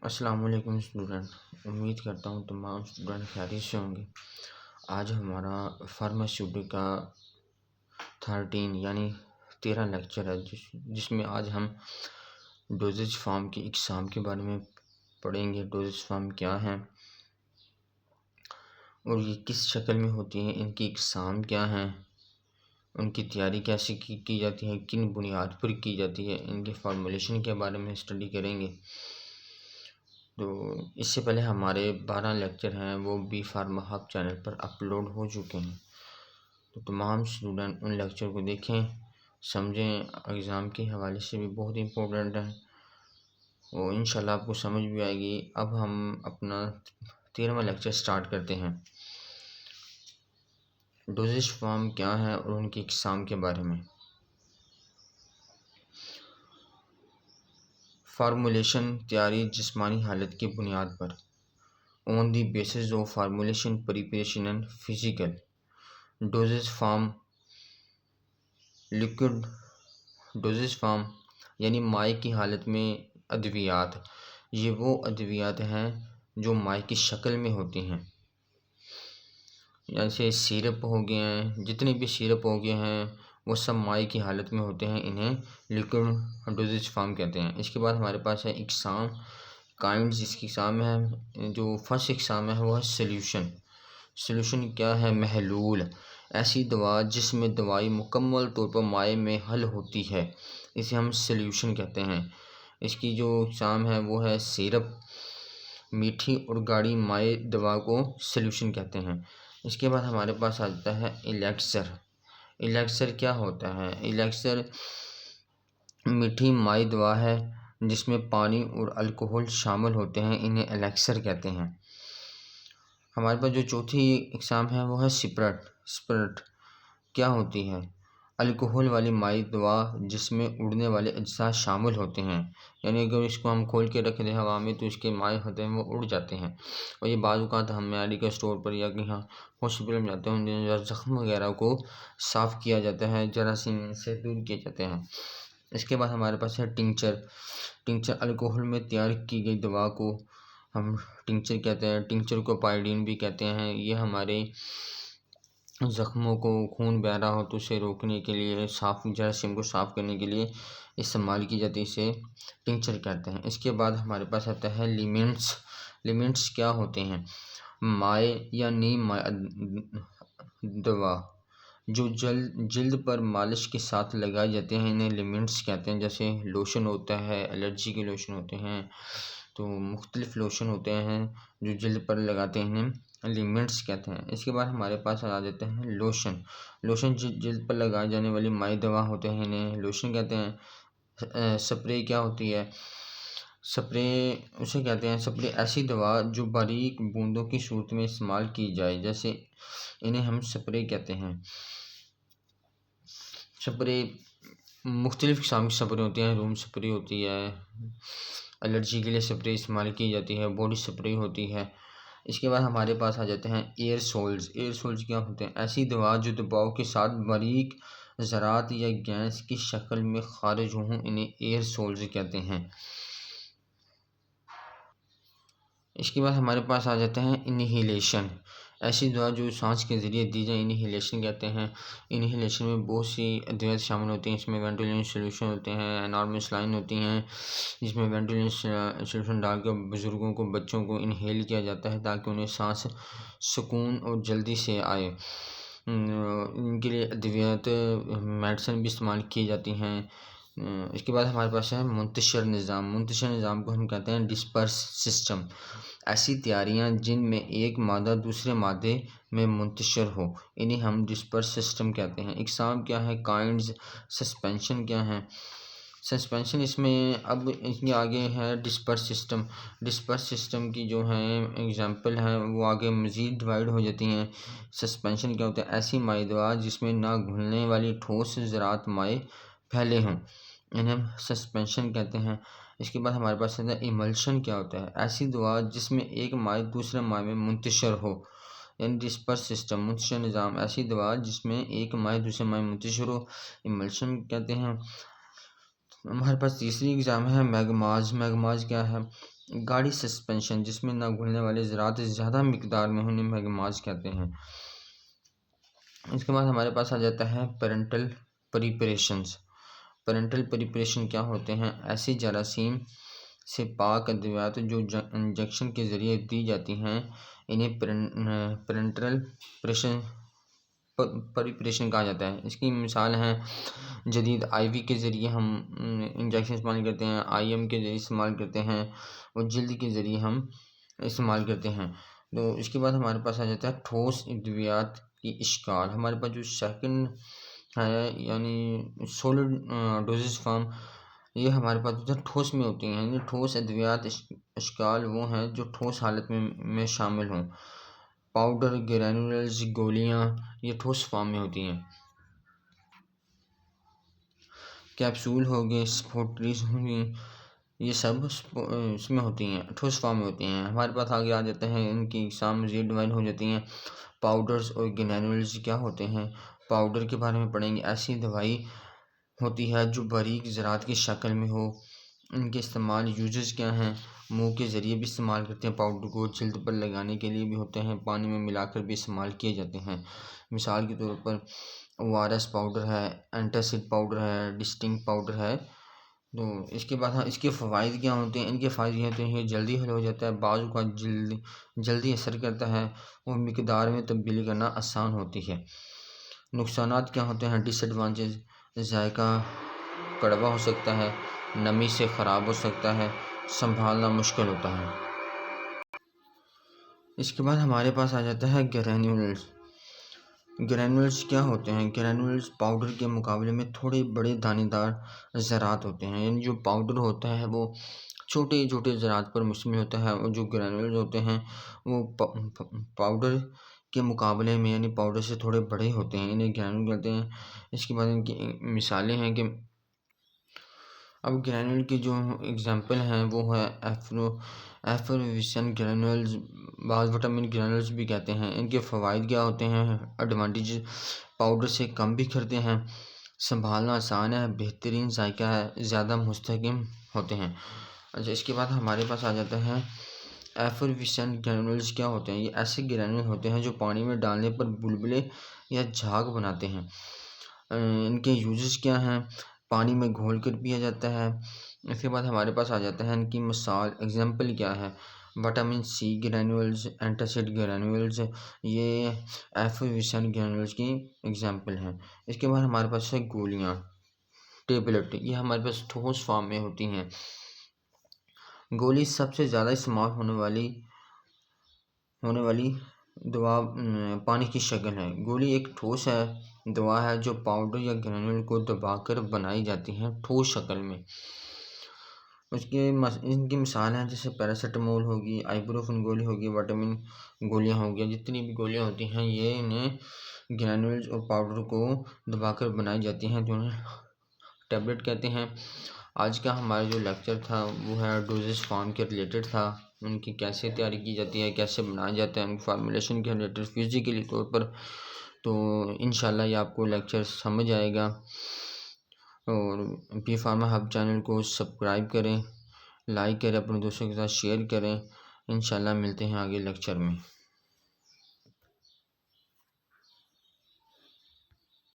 السلام علیکم اسٹوڈنٹ، امید کرتا ہوں تمام اسٹوڈنٹ خیریت سے ہوں گے۔ آج ہمارا فارماسیوٹی کا 13 لیکچر ہے جس میں آج ہم ڈوزیج فارم کی اقسام کے بارے میں پڑھیں گے۔ ڈوزیج فارم کیا ہیں اور یہ کس شکل میں ہوتی ہیں، ان کی اقسام کیا ہیں، ان کی تیاری کیسے کی جاتی ہے، کن بنیاد پر کی جاتی ہے، ان کے فارمولیشن کے بارے میں اسٹڈی کریں گے۔ تو اس سے پہلے ہمارے 12 لیکچر ہیں وہ بی فارما ہب چینل پر اپلوڈ ہو چکے ہیں، تو تمام اسٹوڈنٹ ان لیکچر کو دیکھیں، سمجھیں، ایگزام کے حوالے سے بھی بہت امپورٹنٹ ہیں اور انشاءاللہ آپ کو سمجھ بھی آئے گی۔ اب ہم اپنا 13واں لیکچر سٹارٹ کرتے ہیں۔ ڈوزیج فارم کیا ہے اور ان کی اقسام کے بارے میں۔ فارمولیشن تیاری جسمانی حالت کی بنیاد پر، on the basis of formulation preparation and physical. Dosage form liquid dosage form یعنی مائع کی حالت میں ادویات، یہ وہ ادویات ہیں جو مائع کی شکل میں ہوتی ہیں، جیسے سیرپ ہو گئے ہیں، جتنے بھی سیرپ ہو گئے ہیں وہ سب مائع کی حالت میں ہوتے ہیں، انہیں لیکوڈ ڈوزیج فارم کہتے ہیں۔ اس کے بعد ہمارے پاس ہے اقسام، کائنڈز، اس کی اقسام ہے۔ جو فرسٹ اقسام ہے وہ ہے سلیوشن۔ سلیوشن کیا ہے؟ محلول، ایسی دوا جس میں دوائی مکمل طور پر مائع میں حل ہوتی ہے، اسے ہم سلیوشن کہتے ہیں۔ اس کی جو اقسام ہے وہ ہے سیرپ، میٹھی اور گاڑھی مائع دوا کو سلیوشن کہتے ہیں۔ اس کے بعد ہمارے پاس آ جاتا ہے الیکسر۔ الیکسر کیا ہوتا ہے؟ الیکسر میٹھی مائع دوا ہے جس میں پانی اور الکحل شامل ہوتے ہیں، انہیں الیکسر کہتے ہیں۔ ہمارے پاس جو چوتھی اقسام ہے وہ ہے سپرٹ۔ سپرٹ کیا ہوتی ہے؟ الکحل والی مائع دوا جس میں اڑنے والے اجزاء شامل ہوتے ہیں، یعنی اگر اس کو ہم کھول کے رکھ دیں ہوا میں تو اس کے مائع ہوتے ہیں وہ اڑ جاتے ہیں، اور یہ بعض اوقات ہم میڈیکل اسٹور پر یا کہیں ہاسپٹل میں جاتے ہیں، زخم وغیرہ کو صاف کیا جاتا ہے، جراثیم سے دور کیے جاتے ہیں۔ اس کے بعد ہمارے پاس ہے ٹنکچر۔ ٹنکچر الکحل میں تیار کی گئی دوا کو ہم ٹنکچر کہتے ہیں، ٹنکچر کو پائیڈین بھی کہتے ہیں۔ یہ ہمارے زخموں کو، خون بہہ رہا ہو تو اسے روکنے کے لیے، جراثیم کو صاف کرنے کے لیے استعمال کی جاتی ہے، اسے ٹنکچر کہتے ہیں۔ اس کے بعد ہمارے پاس آتا ہے لیمنٹس۔ لیمنٹس کیا ہوتے ہیں؟ مائع یا نیم مائع دوا جو جلد پر مالش کے ساتھ لگائے جاتے ہیں، انہیں لیمنٹس کہتے ہیں۔ جیسے لوشن ہوتا ہے، الرجی کے لوشن ہوتے ہیں، تو مختلف لوشن ہوتے ہیں جو جلد پر لگاتے ہیں، انہیں لیمنٹس کہتے ہیں۔ اس کے بعد ہمارے پاس آ جاتے ہیں لوشن۔ لوشن جلد پر لگائے جانے والی مائع دوا ہوتے ہیں، انہیں لوشن کہتے ہیں۔ سپرے کیا ہوتی ہے؟ سپرے اسے کہتے ہیں، سپرے ایسی دوا جو باریک بوندوں کی صورت میں استعمال کی جائے، جیسے انہیں ہم سپرے کہتے ہیں۔ سپرے مختلف قسم کی سپرے ہوتی ہیں، روم سپرے ہوتی ہے، الرجی کے لیے سپرے استعمال کی جاتی ہے، باڈی سپرے ہوتی ہے۔ اس کے بعد ہمارے پاس آ جاتے ہیں ایئر سولز۔ ایئر سولز کیا ہوتے ہیں؟ ایسی دوا جو دباؤ کے ساتھ باریک ذرات یا گیس کی شکل میں خارج ہوں، انہیں ایئر سولز کہتے ہیں۔ اس کے بعد ہمارے پاس آ جاتے ہیں انہیلیشن۔ ایسی دوا جو سانس کے ذریعے دی جائے، انہیلیشن کہتے ہیں۔ انہیلیشن میں بہت سی ادویات شامل ہوتی ہیں، اس میں وینٹولین سلیوشن ہوتے ہیں، نارمل سلائن ہوتی ہیں، جس میں وینٹولین سلیوشن ڈال کے بزرگوں کو، بچوں کو انہیل کیا جاتا ہے تاکہ انہیں سانس سکون اور جلدی سے آئے۔ ان کے لیے ادویات، میڈیسن بھی استعمال کی جاتی ہیں۔ اس کے بعد ہمارے پاس ہے منتشر نظام۔ منتشر نظام کو ہم کہتے ہیں ڈسپرس سسٹم۔ ایسی تیاریاں جن میں ایک مادہ دوسرے مادے میں منتشر ہو، انہیں ہم ڈسپرس سسٹم کہتے ہیں۔ اقسام کیا ہے؟ کائنڈز۔ سسپینشن کیا ہے؟ سسپینشن اس میں اب اس کے آگے ہے ڈسپرس سسٹم۔ ڈسپرس سسٹم کی جو ہیں اگزامپل ہیں وہ آگے مزید ڈیوائڈ ہو جاتی ہیں۔ سسپینشن کیا ہوتا ہے؟ ایسی مائع دوا جس میں نہ گھلنے والی ٹھوس ذرات مائع پھیلے ہوں، انہیں ہم سسپینشن کہتے ہیں۔ اس کے بعد ہمارے پاس ہے ایملشن کیا ہوتا ہے؟ ایسی دوا جس میں ایک مائع دوسرے مائع میں منتشر ہو، یعنی ڈسپرس سسٹم، منتشر نظام، ایسی دوا جس میں ایک مائع دوسرے مائع میں منتشر ہو، ایملشن کہتے ہیں۔ ہمارے پاس تیسری اگزام ہے میگماز۔ میگماز کیا ہے؟ گاڑی سسپینشن جس میں نہ گھلنے والے ذرات زیادہ مقدار میں انہیں میگماز کہتے ہیں۔ اس کے بعد ہمارے پاس آ جاتا ہے پیرنٹل پریپریشنز۔ پیرنٹل پریپریشن کیا ہوتے ہیں؟ ایسی جراثیم سے پاک ادویات جو انجیکشن کے ذریعے دی جاتی ہیں انہیں پیرنٹل پریپریشن کہا جاتا ہے۔ اس کی مثال ہیں جدید آئی وی کے ذریعے ہم انجیکشن استعمال کرتے ہیں، آئی ایم کے ذریعے استعمال کرتے ہیں، اور جلد کے ذریعے ہم استعمال کرتے ہیں۔ تو اس کے بعد ہمارے پاس آ جاتا ہے ٹھوس ادویات کی اشکال۔ ہمارے پاس جو سیکنڈ ہے یعنی سولڈ ڈوزز فارم، یہ ہمارے پاس جو ٹھوس میں ہوتی ہیں، یعنی ٹھوس ادویات اشکال وہ ہیں جو ٹھوس حالت میں شامل ہوں۔ پاؤڈر، گرینولز، گولیاں یہ ٹھوس فارم میں ہوتی ہیں۔ کیپسول ہو گئے، سپوٹریز ہوں گی، یہ سب اس میں ہوتی ہیں، ٹھوس فارم میں ہوتی ہیں۔ ہمارے پاس آگے آ جاتے ہیں ان کی اقسام مزید ڈیوائن ہو جاتی ہیں۔ پاؤڈرز اور گرینولز کیا ہوتے ہیں؟ پاؤڈر کے بارے میں پڑھیں گے۔ ایسی دوائی ہوتی ہے جو باریک ذرات کی شکل میں ہو۔ ان کے استعمال یوزز کیا ہیں؟ منہ کے ذریعے بھی استعمال کرتے ہیں، پاؤڈر کو جلد پر لگانے کے لیے بھی ہوتے ہیں، پانی میں ملا کر بھی استعمال کیے جاتے ہیں۔ مثال کے طور پر او آر ایس پاؤڈر ہے، اینٹاسڈ پاؤڈر ہے، ڈسٹنگ پاؤڈر ہے۔ تو اس کے بعد اس کے فوائد کیا ہوتے ہیں؟ ان کے فائدے یہ ہوتے ہیں یہ جلدی حل ہو جاتا ہے، بعض کا جلدی اثر کرتا ہے، اور مقدار میں تبدیلی کرنا آسان ہوتی ہے۔ نقصانات کیا ہوتے ہیں؟ ڈس ایڈوانٹیج، ذائقہ کڑوا ہو سکتا ہے، نمی سے خراب ہو سکتا ہے، سنبھالنا مشکل ہوتا ہے۔ اس کے بعد ہمارے پاس آ جاتا ہے گرینولز۔ گرینولز کیا ہوتے ہیں؟ گرینولز پاؤڈر کے مقابلے میں تھوڑے بڑے دانے دار ذرات ہوتے ہیں، یعنی جو پاؤڈر ہوتا ہے وہ چھوٹے چھوٹے ذرات پر مشتمل ہوتا ہے، اور جو گرینولز ہوتے ہیں وہ پاؤڈر کے مقابلے میں یعنی پاؤڈر سے تھوڑے بڑے ہوتے ہیں، انہیں گرینول کہتے ہیں۔ اس کے بعد ان کی مثالیں ہیں کہ اب گرینول کی جو اگزامپل ہیں وہ ہے ایفرویسن گرینولز، بعض وٹامن گرینولز بھی کہتے ہیں۔ ان کے فوائد کیا ہوتے ہیں؟ ایڈوانٹیج، پاؤڈر سے کم بکھرتے ہیں، سنبھالنا آسان ہے، بہترین ذائقہ ہے، زیادہ مستحکم ہوتے ہیں۔ اچھا، اس کے بعد ہمارے پاس آ جاتا ہے ایفرویسن گرینولز کیا ہوتے ہیں؟ یہ ایسے گرینول ہوتے ہیں جو پانی میں ڈالنے پر بلبلے یا جھاگ بناتے ہیں۔ ان کے یوزز کیا ہیں؟ پانی میں گھول کر پیا جاتا ہے۔ اس کے بعد ہمارے پاس آ جاتا ہے ان کی مثال، ایگزامپل کیا ہے؟ Vitamin C granules, antacid granules, یہ ایفرویسن گرینولز کی ایگزامپل ہیں۔ اس کے بعد ہمارے پاس ہے گولیاں، ٹیبلٹ، یہ ہمارے پاس ٹھوس فارم میں ہوتی ہیں۔ گولی سب سے زیادہ استعمال ہونے والی دوا پانی کی شکل ہے۔ گولی ایک ٹھوس دوا ہے جو پاؤڈر یا گرینول کو دبا کر بنائی جاتی ہے ٹھوس شکل میں۔ ان کی مثال ہیں جیسے پیراسیٹامول ہوگی، آئبروفن گولی ہوگی، وٹامن گولیاں ہوگی، جتنی بھی گولیاں ہوتی ہیں یہ انہیں گرینولز اور پاؤڈر کو دبا کر بنائی جاتی ہیں، جو انہیں ٹیبلٹ کہتے ہیں۔ آج کا ہمارا جو لیکچر تھا وہ ہے ڈوزز فارم کے ریلیٹڈ تھا، ان کی کیسے تیاری کی جاتی ہے، کیسے بنایا جاتا ہے، ان فارمولیشن کے ریلیٹڈ فزیکلی طور پر۔ تو انشاءاللہ یہ آپ کو لیکچر سمجھ آئے گا، اور بی فارما ہب چینل کو سبسکرائب کریں، لائک کریں، اپنے دوستوں کے ساتھ شیئر کریں۔ انشاءاللہ ملتے ہیں آگے لیکچر میں۔